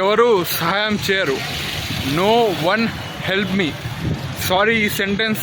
ఎవరు సహాయం చేయరు. No one help me. Sorry, ఈ సెంటెన్స్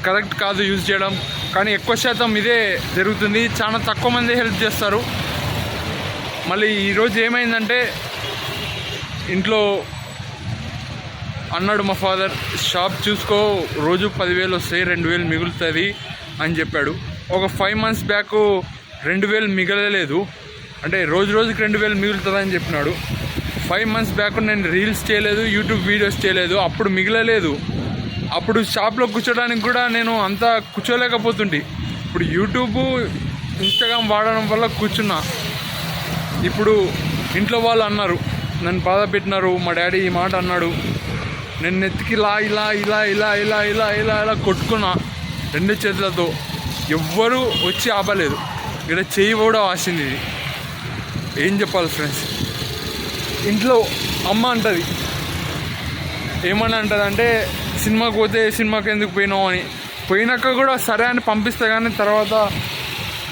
కరెక్ట్ కాదు యూజ్ చేయడం, కానీ ఎక్కువ శాతం ఇదే జరుగుతుంది. చాలా తక్కువ మంది హెల్ప్ చేస్తారు. మళ్ళీ ఈరోజు ఏమైందంటే, ఇంట్లో అన్నాడు మా ఫాదర్, షాప్ చూసుకో, రోజు 10,000 వస్తాయి, 2,000 మిగులుతుంది అని చెప్పాడు. ఒక 5 months బ్యాక్ 2,000 మిగలలేదు, అంటే రోజుకి 2,000 మిగులుతుందని చెప్పినాడు. 5 months బ్యాక్ నేను రీల్స్ చేయలేదు, యూట్యూబ్ వీడియోస్ చేయలేదు, అప్పుడు మిగలలేదు. అప్పుడు షాప్లో కూర్చోడానికి కూడా నేను అంతా కూర్చోలేకపోతుండే. ఇప్పుడు యూట్యూబ్, ఇన్స్టాగ్రామ్ వాడడం వల్ల కూర్చున్నా. ఇప్పుడు ఇంట్లో వాళ్ళు అన్నారు, నన్ను బాధ పెట్టినారు. మా డాడీ ఈ మాట అన్నాడు. నేను నెత్తికి ఇలా ఇలా ఇలా ఇలా ఇలా ఇలా ఇలా ఇలా కొట్టుకున్నా 2 చేతులతో. ఎవ్వరూ వచ్చి ఆపలేదు. ఇక్కడ చెయ్యి కూడా వాసింది. ఏం చెప్పాలి ఫ్రెండ్స్, ఇంట్లో అమ్మ అంటుంది, ఏమని అంటుంది అంటే, సినిమాకి పోతే సినిమాకి ఎందుకు పోయినావు అని. పోయినాక కూడా సరే అని పంపిస్తే కానీ తర్వాత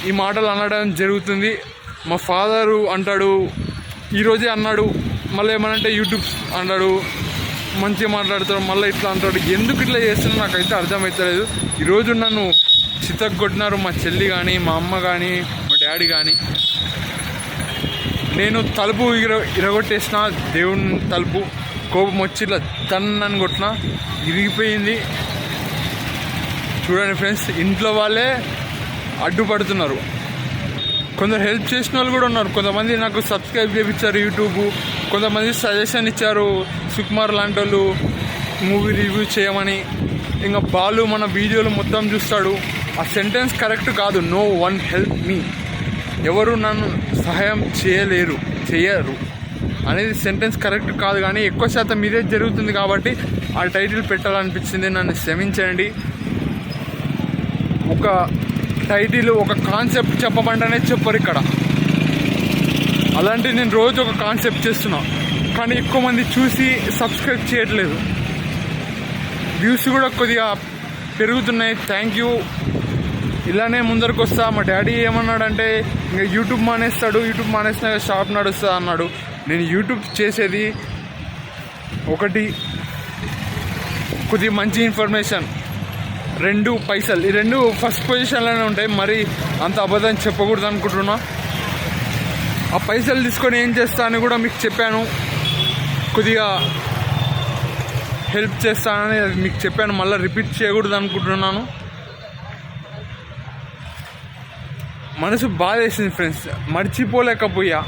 ఈ మాటలు అనడం జరుగుతుంది. మా ఫాదరు అంటాడు, ఈరోజే అన్నాడు, మళ్ళీ ఏమనంటే యూట్యూబ్ అంటాడు, మంచిగా మాట్లాడతాడు, మళ్ళీ ఇట్లా అంటాడు. ఎందుకు ఇట్లా చేస్తున్నా నాకైతే అర్థమవుతలేదు. ఈరోజు నన్ను చితక్ కొట్టినారు మా చెల్లి కానీ, మా అమ్మ కానీ, మా డాడీ కానీ. నేను తలుపు ఇరగొట్టేసిన, దేవుని తలుపు, కోపం వచ్చి ఇట్లా తన్నని కొట్టిన, ఇరిగిపోయింది. చూడండి ఫ్రెండ్స్, ఇంట్లో వాళ్ళే అడ్డుపడుతున్నారు. కొందరు హెల్ప్ చేసిన వాళ్ళు కూడా ఉన్నారు. కొంతమంది నాకు సబ్స్క్రైబ్ చేయించారు యూట్యూబ్, కొంతమంది సజెషన్ ఇచ్చారు, సుకుమార్ లాంటి వాళ్ళు మూవీ రివ్యూ చేయమని. ఇంకా బాలు మన వీడియోలు మొత్తం చూస్తాడు. ఆ సెంటెన్స్ కరెక్ట్ కాదు. No one help me. ఎవరు నన్ను సహాయం చేయరు అనేది సెంటెన్స్ కరెక్ట్ కాదు. కానీ ఎక్కువ శాతం ఇదే జరుగుతుంది కాబట్టి ఆ టైటిల్ పెట్టాలనిపించింది. నన్ను క్షమించండి. ఒక టైటిల్, ఒక కాన్సెప్ట్ చెప్పమంటేనే చెప్పరు ఇక్కడ. అలాంటి నేను రోజు ఒక కాన్సెప్ట్ చేస్తున్నా, కానీ ఎక్కువ మంది చూసి సబ్స్క్రైబ్ చేయట్లేదు. వ్యూస్ కూడా కొద్దిగా పెరుగుతున్నాయి. Thank you. ఇలానే ముందరకు వస్తా. మా డాడీ ఏమన్నాడంటే, ఇంకా యూట్యూబ్ మానేస్తాడు, యూట్యూబ్ మానేసినా షాప్ నడుస్తా అన్నాడు. నేను యూట్యూబ్ చేసేది ఒకటి, కొద్దిగా మంచి ఇన్ఫర్మేషన్, 2 పైసలు. ఈ 2 ఫస్ట్ పొజిషన్లోనే ఉంటాయి. మరి అంత అబద్ధం చెప్పకూడదు అనుకుంటున్నా. ఆ పైసలు తీసుకొని ఏం చేస్తా అని కూడా మీకు చెప్పాను. కొద్దిగా హెల్ప్ చేస్తానని మీకు చెప్పాను, మళ్ళీ రిపీట్ చేయకూడదు అనుకుంటున్నాను. మనసు బాధేసింది ఫ్రెండ్స్, మర్చిపోలేకపోయా.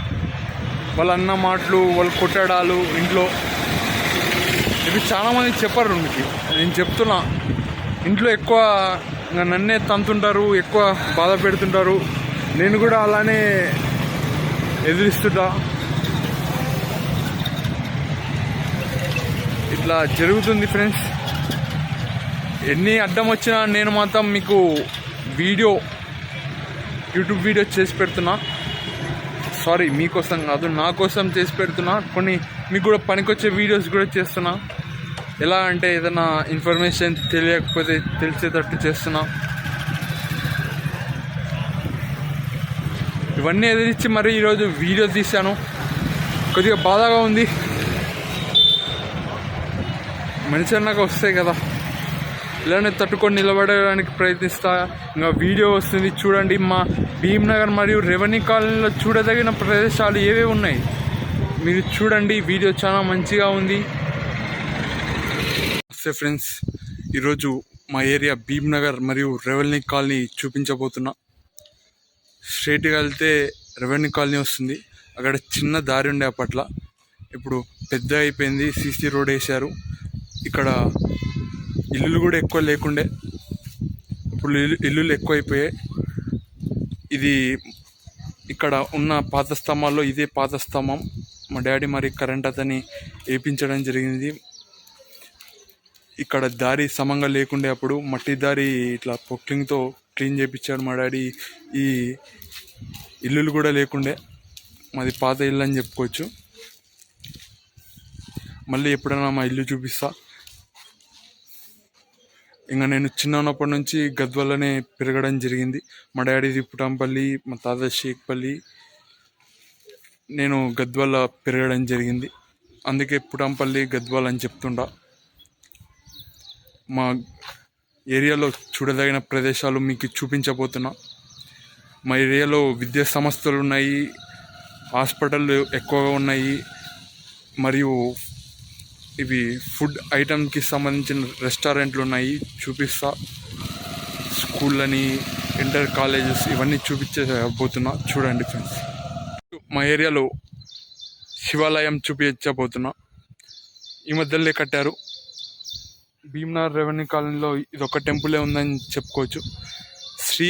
వాళ్ళు అన్న మాటలు, వాళ్ళు కొట్టడాలు ఇంట్లో. ఇవి చాలామంది చెప్పరు మీకు, నేను చెప్తున్నా. ఇంట్లో ఎక్కువ నన్నే తంతుంటారు, ఎక్కువ బాధ పెడుతుంటారు. నేను కూడా అలానే ఎదిరిస్తుంటా. ఇట్లా జరుగుతుంది ఫ్రెండ్స్. ఎన్ని అడ్డం వచ్చినా నేను మాత్రం మీకు యూట్యూబ్ వీడియో చేసి పెడుతున్నా. సారీ, మీకోసం కాదు, నా కోసం చేసి పెడుతున్నా. కొన్ని మీకు కూడా పనికొచ్చే వీడియోస్ కూడా చేస్తున్నా. ఎలా అంటే, ఏదైనా ఇన్ఫర్మేషన్ తెలియకపోతే తెలిసేటట్టు చేస్తున్నా. ఇవన్నీ ఎదిరించి మరి ఈరోజు వీడియో తీశాను. కొద్దిగా బాధగా ఉంది. మనిషి అన్నాక వస్తాయి కదా, ఇలానే తట్టుకొని నిలబడడానికి ప్రయత్నిస్తా. ఇంకా వీడియో వస్తుంది చూడండి. మా భీమ్నగర్ మరియు రెవెన్యూ కాలనీలో చూడదగిన ప్రదేశాలు ఏవేవి ఉన్నాయి మీరు చూడండి. వీడియో చాలా మంచిగా ఉంది. నమస్తే ఫ్రెండ్స్, ఈరోజు మా ఏరియా భీమ్నగర్ మరియు రెవెన్యూ కాలనీ చూపించబోతున్నా. స్ట్రైట్గా వెళ్తే రెవెన్యూ కాలనీ వస్తుంది. అక్కడ చిన్న దారి ఉండే అప్పట్లో, ఇప్పుడు పెద్ద అయిపోయింది, సీసీ రోడ్ వేశారు. ఇక్కడ ఇల్లులు కూడా ఎక్కువ లేకుండే, ఇప్పుడు ఇల్లులు ఎక్కువైపోయాయి. ఇది ఇక్కడ ఉన్న పాత స్తంభాల్లో ఇదే పాత స్తంభం. మా డాడీ మరి కరెంట్ అతని వేయించడం జరిగింది. ఇక్కడ దారి సమంగా లేకుండే, అప్పుడు మట్టి దారి ఇట్లా పొక్లింగ్తో క్లీన్ చేయించాడు మా డాడీ. ఈ ఇల్లులు కూడా లేకుండే, మాది పాత ఇల్లు అని చెప్పుకోవచ్చు. మళ్ళీ ఎప్పుడైనా మా ఇల్లు చూపిస్తా. ఇంకా నేను చిన్నప్పటి నుంచి గద్వాలనే పెరగడం జరిగింది. మా డాడీది పుటంపల్లి, మా తాత షేక్పల్లి, నేను గద్వాల పెరగడం జరిగింది, అందుకే పుటంపల్లి గద్వాల్ అని చెప్తుంటా. మా ఏరియాలో చూడదగిన ప్రదేశాలు మీకు చూపించబోతున్నా. మా ఏరియాలో విద్యా సంస్థలు ఉన్నాయి, హాస్పిటల్ ఎక్కువగా ఉన్నాయి, మరియు ఇవి ఫుడ్ ఐటమ్కి సంబంధించిన రెస్టారెంట్లు ఉన్నాయి, చూపిస్తా. స్కూళ్ళని, ఇంటర్ కాలేజెస్ ఇవన్నీ చూపించబోతున్నా. చూడండి ఫ్రెండ్స్, మా ఏరియాలో శివాలయం చూపించబోతున్నా. ఈ మధ్యలో కట్టారు. భీమనగర్ రెవెన్యూ కాలనీలో ఇది ఒక టెంపులే ఉందని చెప్పుకోవచ్చు. శ్రీ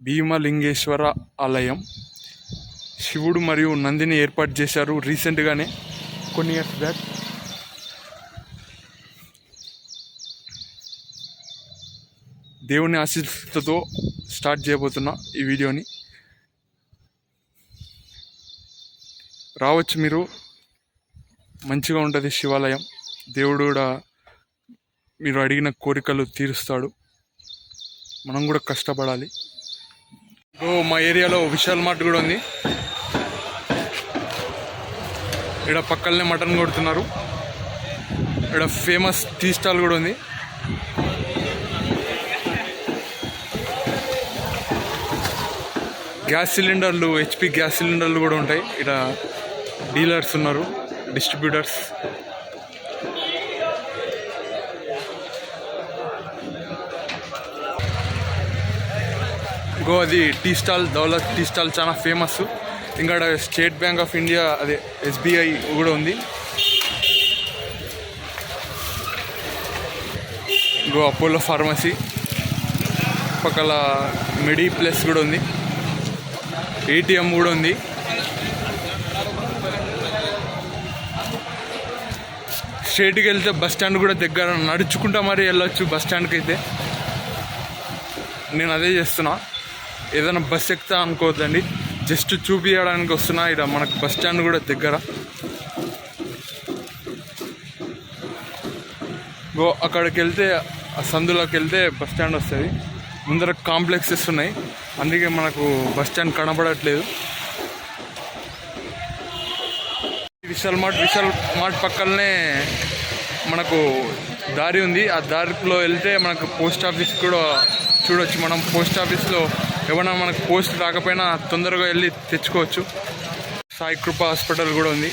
భీమలింగేశ్వర ఆలయం. శివుడు మరియు నందిని ఏర్పాటు చేశారు రీసెంట్గానే, కొన్ని ఇయర్స్ బ్యాక్. దేవుని ఆశీస్సులతో స్టార్ట్ చేయబోతున్నా ఈ వీడియోని. రావచ్చు మీరు, మంచిగా ఉంటుంది శివాలయం. దేవుడు కూడా మీరు అడిగిన కోరికలు తీరుస్తాడు. మనం కూడా కష్టపడాలి. మా ఏరియాలో విశాల్ మార్ట్ కూడా ఉంది. ఇక్కడ పక్కనే మటన్ కొడుతున్నారు. ఇక్కడ ఫేమస్ టీ స్టాల్ కూడా ఉంది. గ్యాస్ సిలిండర్లు, హెచ్పి గ్యాస్ సిలిండర్లు కూడా ఉంటాయి. ఇక్కడ డీలర్స్ ఉన్నారు, డిస్ట్రిబ్యూటర్స్. అది tea stall, Daulat tea stall చాలా ఫేమస్. ఇంకా స్టేట్ బ్యాంక్ ఆఫ్ ఇండియా, అదే ఎస్బీఐ కూడా ఉంది. అపోలో ఫార్మసీ పక్కల మెడి ప్లస్ కూడా ఉంది. ఏటీఎం కూడా ఉంది. స్ట్రేట్కి వెళ్తే బస్ స్టాండ్ కూడా దగ్గర, నడుచుకుంటా మరి వెళ్ళొచ్చు బస్ స్టాండ్కి అయితే. నేను అదే చేస్తున్నా. ఏదైనా బస్ ఎక్కుతా అనుకోవద్దండి, జస్ట్ చూపించడానికి వస్తున్నా. ఇక్కడ మనకు బస్ స్టాండ్ కూడా దగ్గర. అక్కడికి వెళ్తే, ఆ సందులోకి వెళ్తే బస్ స్టాండ్ వస్తుంది. ముందర కాంప్లెక్సెస్ ఉన్నాయి, అందుకే మనకు బస్ స్టాండ్ కనబడట్లేదు. విశాల్ మార్ట్ పక్కనే మనకు దారి ఉంది. ఆ దారిలో వెళ్తే మనకు పోస్ట్ ఆఫీస్ కూడా చూడవచ్చు. మనం పోస్ట్ ఆఫీస్లో ఏమైనా మనకు పోస్ట్ రాకపోయినా తొందరగా వెళ్ళి తెచ్చుకోవచ్చు. సాయి కృప హాస్పిటల్ కూడా ఉంది.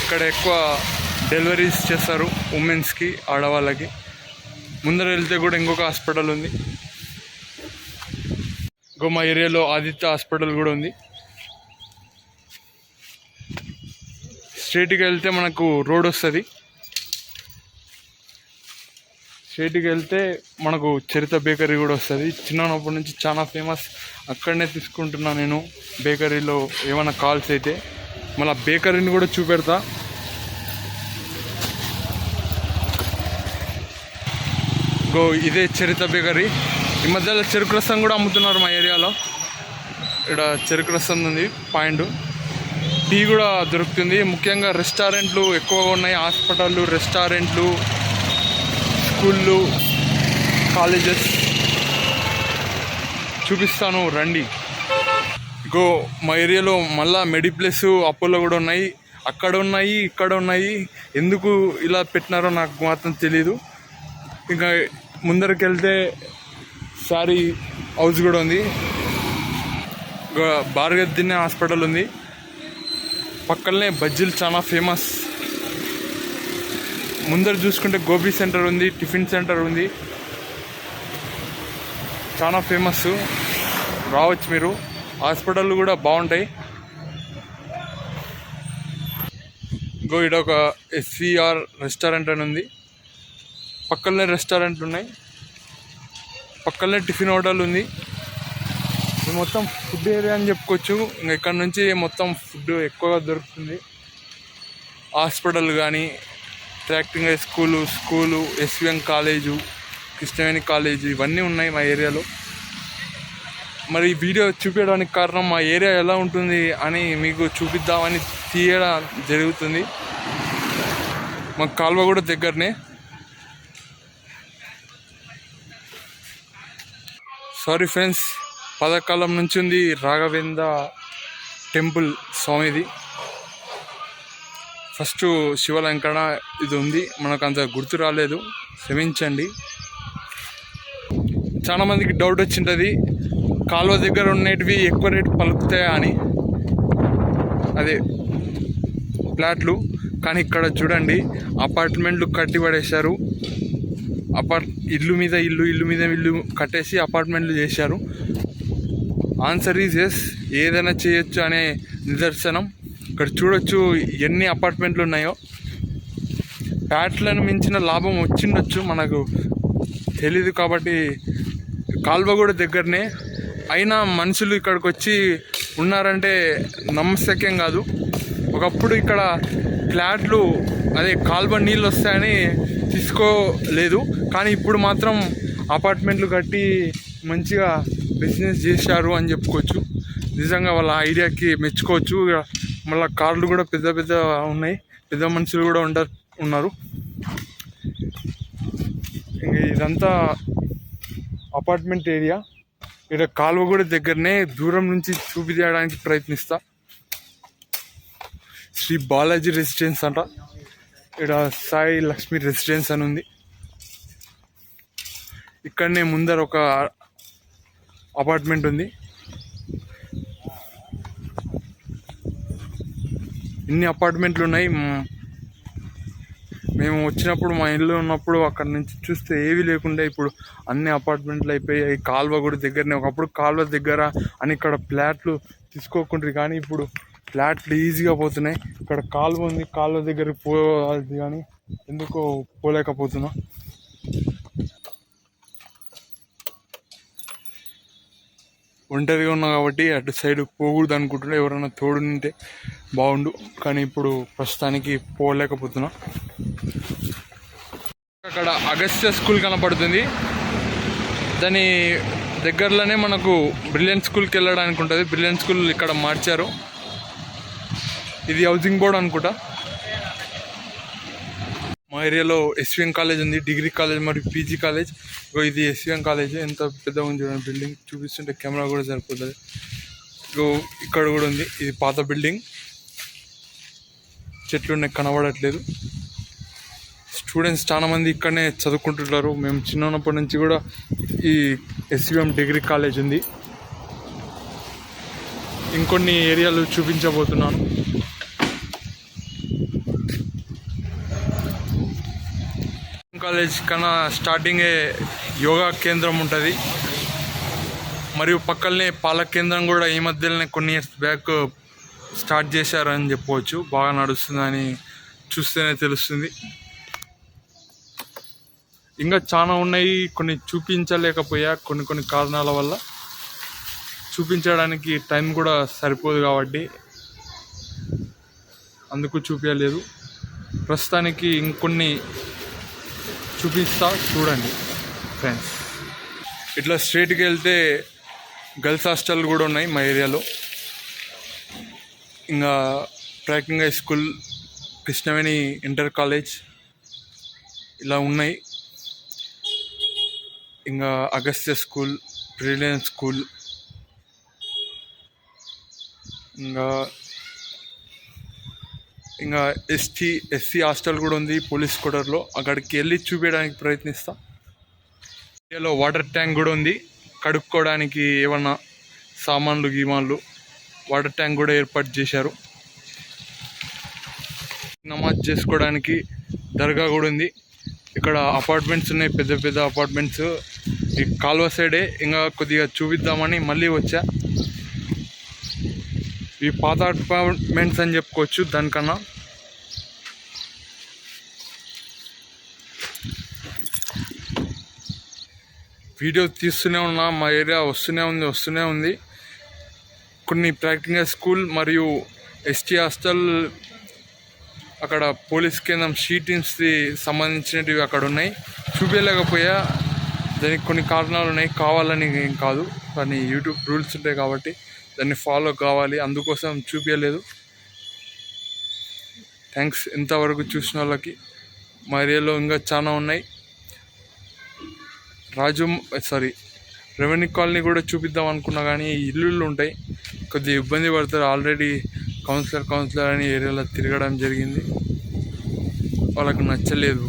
ఇక్కడ ఎక్కువ డెలివరీస్ చేస్తారు ఉమెన్స్కి, ఆడవాళ్ళకి. ముందర వెళ్తే కూడా ఇంకొక హాస్పిటల్ ఉంది. మా ఏరియాలో ఆదిత్య హాస్పిటల్ కూడా ఉంది. స్ట్రేట్కి వెళ్తే మనకు రోడ్ వస్తుంది. స్ట్రేట్కి వెళ్తే మనకు చరిత బేకరీ కూడా వస్తుంది. చిన్నప్పటి నుంచి చాలా ఫేమస్, అక్కడనే తీసుకుంటున్నా నేను బేకరీలో ఏమైనా కాల్స్ అయితే. మళ్ళీ బేకరీని కూడా చూపెడతా. ఇదే చరిత బేకరీ. ఈ మధ్యలో చెరుకు రసం కూడా అమ్ముతున్నారు మా ఏరియాలో. ఇక్కడ చెరుకు రసం ఉంది పాయింట్. టీ కూడా దొరుకుతుంది. ముఖ్యంగా రెస్టారెంట్లు ఎక్కువగా ఉన్నాయి. హాస్పిటళ్ళు, రెస్టారెంట్లు, స్కూళ్ళు, కాలేజెస్ చూపిస్తాను, రండి. మా ఏరియాలో మళ్ళా మెడిప్లస్, అపోలో కూడా ఉన్నాయి. అక్కడ ఉన్నాయి, ఇక్కడ ఉన్నాయి. ఎందుకు ఇలా పెట్టినారో నాకు మాత్రం తెలీదు. ఇంకా ముందరికి వెళ్తే సారీ హౌస్ కూడా ఉంది. భార్గవతినే హాస్పిటల్ ఉంది. పక్కనే బజ్జీలు చాలా ఫేమస్. ముందర చూసుకుంటే గోబీ సెంటర్ ఉంది, టిఫిన్ సెంటర్ ఉంది, చాలా ఫేమస్. రావచ్చు మీరు. హాస్పిటల్ కూడా బాగుంటాయి. ఇక్కడ ఒక ఎస్విఆర్ రెస్టారెంట్ అని ఉంది. పక్కనే రెస్టారెంట్లు ఉన్నాయి, పక్కనే టిఫిన్ హోటల్ ఉంది. ఇది మొత్తం ఫుడ్ ఏరియా అని చెప్పుకోవచ్చు. ఇంకా ఇక్కడ నుంచి మొత్తం ఫుడ్ ఎక్కువగా దొరుకుతుంది. హాస్పిటల్ కానీ, ట్రాక్టింగ్ high school, SVM college, Krishnaveni college ఇవన్నీ ఉన్నాయి మా ఏరియాలో. మరి ఈ వీడియో చూపించడానికి కారణం మా ఏరియా ఎలా ఉంటుంది అని మీకు చూపిద్దామని తీయడం జరుగుతుంది. మాకు కాలువ కూడా దగ్గరనే. సారీ ఫ్రెండ్స్, పదకాలం నుంచి ఉంది రాఘవేంద్ర టెంపుల్ స్వామిది. ఫస్ట్ శివలంకణ ఇది ఉంది, మనకు అంత గుర్తు రాలేదు, క్షమించండి. చాలా మందికి డౌట్ వచ్చింటుంది కాలువ దగ్గర ఉన్నటివి ఎక్కువ రేటు పలుకుతాయా అని, అదే ఫ్లాట్లు. కానీ ఇక్కడ చూడండి అపార్ట్మెంట్లు కట్టి పడేశారు. ఇల్లు మీద ఇల్లు కట్టేసి అపార్ట్మెంట్లు చేశారు. ఆన్సర్ ఈజ్ ఎస్, ఏదైనా చేయొచ్చు అనే నిదర్శనం. ఇక్కడ చూడొచ్చు ఎన్ని అపార్ట్మెంట్లు ఉన్నాయో. ఫ్లాట్లను మించిన లాభం వచ్చిండొచ్చు, మనకు తెలీదు. కాబట్టి కాలువ కూడా దగ్గరనే, అయినా మనుషులు ఇక్కడికి వచ్చి ఉన్నారంటే నమ్మశక్యం కాదు. ఒకప్పుడు ఇక్కడ ఫ్లాట్లు అదే కాలువ నీళ్ళు వస్తాయని తీసుకోలేదు, కానీ ఇప్పుడు మాత్రం అపార్ట్మెంట్లు కట్టి మంచిగా బిజినెస్ చేశారు అని చెప్పుకోవచ్చు. నిజంగా వాళ్ళ ఐడియాకి మెచ్చుకోవచ్చు. మళ్ళీ కార్లు కూడా పెద్ద పెద్ద ఉన్నాయి, పెద్ద మనుషులు కూడా ఉన్నారు. ఇదంతా అపార్ట్మెంట్ ఏరియా. ఇక్కడ కాలువ కూడా దగ్గరనే, దూరం నుంచి చూపించడానికి ప్రయత్నిస్తా. శ్రీ బాలాజీ రెసిడెన్స్ అంట, ఇక్కడ సాయి లక్ష్మి రెసిడెన్స్ అని ఉంది. ఇక్కడనే ముందర ఒక అపార్ట్మెంట్ ఉంది. ఇన్ని అపార్ట్మెంట్లు ఉన్నాయి. మేము వచ్చినప్పుడు మా ఇల్లు ఉన్నప్పుడు అక్కడ నుంచి చూస్తే ఏవి లేకుండా ఇప్పుడు అన్ని అపార్ట్మెంట్లు అయిపోయాయి. కాలువ కూడా దగ్గరనే, ఒకప్పుడు కాలువ దగ్గర అని ఇక్కడ ఫ్లాట్లు తీసుకోకుండా, కానీ ఇప్పుడు ఫ్లాట్లు ఈజీగా పోతున్నాయి. ఇక్కడ కాలువ ఉంది, కాలువ దగ్గరికి పోవాలి కానీ ఎందుకో పోలేకపోతున్నాం. ఒంటరిగా ఉన్నా కాబట్టి అటు సైడ్ పోకూడదు అనుకుంటున్నా. ఎవరైనా తోడుంటే బాగుండు, కానీ ఇప్పుడు ప్రస్తుతానికి పోలేకపోతున్నా. అక్కడ అగస్త్య స్కూల్ కనపడుతుంది, దాని దగ్గరలోనే మనకు బ్రిలియంట్ స్కూల్కి వెళ్ళడానికి ఉంటుంది. బ్రిలియంట్ స్కూల్ ఇక్కడ మార్చారు. ఇది హౌసింగ్ బోర్డ్ అనుకుంటా. మా ఏరియాలో ఎస్విఎన్ కాలేజ్ ఉంది, డిగ్రీ కాలేజ్ మరియు పీజీ కాలేజ్. ఇది ఎస్విఎన్ కాలేజ్, ఎంత పెద్దగా ఉంది చూడండి. బిల్డింగ్ చూపిస్తుంటే కెమెరా కూడా సరిపోతుంది. ఇక్కడ కూడా ఉంది, ఇది పాత బిల్డింగ్. చెట్లు ఉన్నాయి, కనబడట్లేదు. స్టూడెంట్స్ చాలా మంది ఇక్కడనే చదువుకుంటున్నారు. మేము చిన్నప్పటి నుంచి కూడా ఈ ఎస్విఎం డిగ్రీ కాలేజ్ ఉంది. ఇంకొన్ని ఏరియాలు చూపించబోతున్నాను. కాలేజ్ కన్నా స్టార్టింగే యోగా కేంద్రం ఉంటుంది, మరియు పక్కనే పాల కేంద్రం కూడా ఈ మధ్యలోనే కొన్ని ఇయర్స్ బ్యాక్ స్టార్ట్ చేశారని చెప్పవచ్చు. బాగా నడుస్తుందని చూస్తేనే తెలుస్తుంది. ఇంకా చాలా ఉన్నాయి, కొన్ని చూపించలేకపోయా కొన్ని కారణాల వల్ల. చూపించడానికి టైం కూడా సరిపోదు కాబట్టి అందుకు చూపించలేదు. ప్రస్తుతానికి ఇంకొన్ని చూపిస్తా, చూడండి ఫ్రెండ్స్. ఇట్లా స్ట్రైట్కి వెళ్తే గర్ల్స్ హాస్టల్ కూడా ఉన్నాయి మా ఏరియాలో. ఇంకా tracking high school, Krishnaveni inter college ఇలా ఉన్నాయి. ఇంకా అగస్త్య స్కూల్, బ్రిలియన్స్ స్కూల్, ఇంకా ఎస్సీ హాస్టల్ కూడా ఉంది పోలీస్ క్వార్టర్లో. అక్కడికి వెళ్ళి చూపించడానికి ప్రయత్నిస్తా. ఏరియాలో వాటర్ ట్యాంక్ కూడా ఉంది, కడుక్కోవడానికి ఏమన్నా సామాన్లు వాటర్ ట్యాంక్ కూడా ఏర్పాటు చేశారు. నమాజ్ చేసుకోవడానికి దర్గా కూడా ఉంది. ఇక్కడ అపార్ట్మెంట్స్ ఉన్నాయి, పెద్ద పెద్ద అపార్ట్మెంట్స్. ఈ కాలువ సైడే ఇంకా కొద్దిగా చూపిద్దామని మళ్ళీ వచ్చా. ఈ పాత అపార్ట్మెంట్స్ అని చెప్పుకోవచ్చు. దానికన్నా వీడియో తీస్తూనే ఉన్నా, మా ఏరియా వస్తూనే ఉంది. కొన్ని ప్రాక్టికల్ స్కూల్ మరియు ఎస్టీ హాస్టల్, అక్కడ పోలీస్ కేంద్రం, షీటింగ్స్కి సంబంధించినవి అక్కడ ఉన్నాయి. చూపించలేకపోయా, దానికి కొన్ని కారణాలు ఉన్నాయి. కావాలని ఏం కాదు, కానీ యూట్యూబ్ రూల్స్ ఉంటాయి కాబట్టి దాన్ని ఫాలో కావాలి, అందుకోసం చూపించలేదు. థ్యాంక్స్ ఇంతవరకు చూసిన వాళ్ళకి. మా ఏరియాలో ఇంకా చాలా ఉన్నాయి. రెవెన్యూ కాలనీ కూడా చూపిద్దాం అనుకున్నా, కానీ ఇల్లులు ఉంటాయి. కొద్దిగా ఇబ్బంది పడతారు. ఆల్రెడీ కౌన్సిలర్ అని ఏరియాలో తిరగడం జరిగింది, వాళ్ళకు నచ్చలేదు,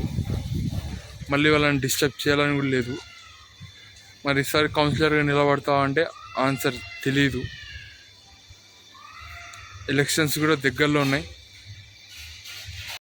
మళ్ళీ వాళ్ళని డిస్టర్బ్ చేయాలని కూడా లేదు. మరి ఈసారి కౌన్సిలర్గా నిలబడతామంటే ఆన్సర్ తెలీదు. ఎలక్షన్స్ కూడా దగ్గరలో ఉన్నాయి.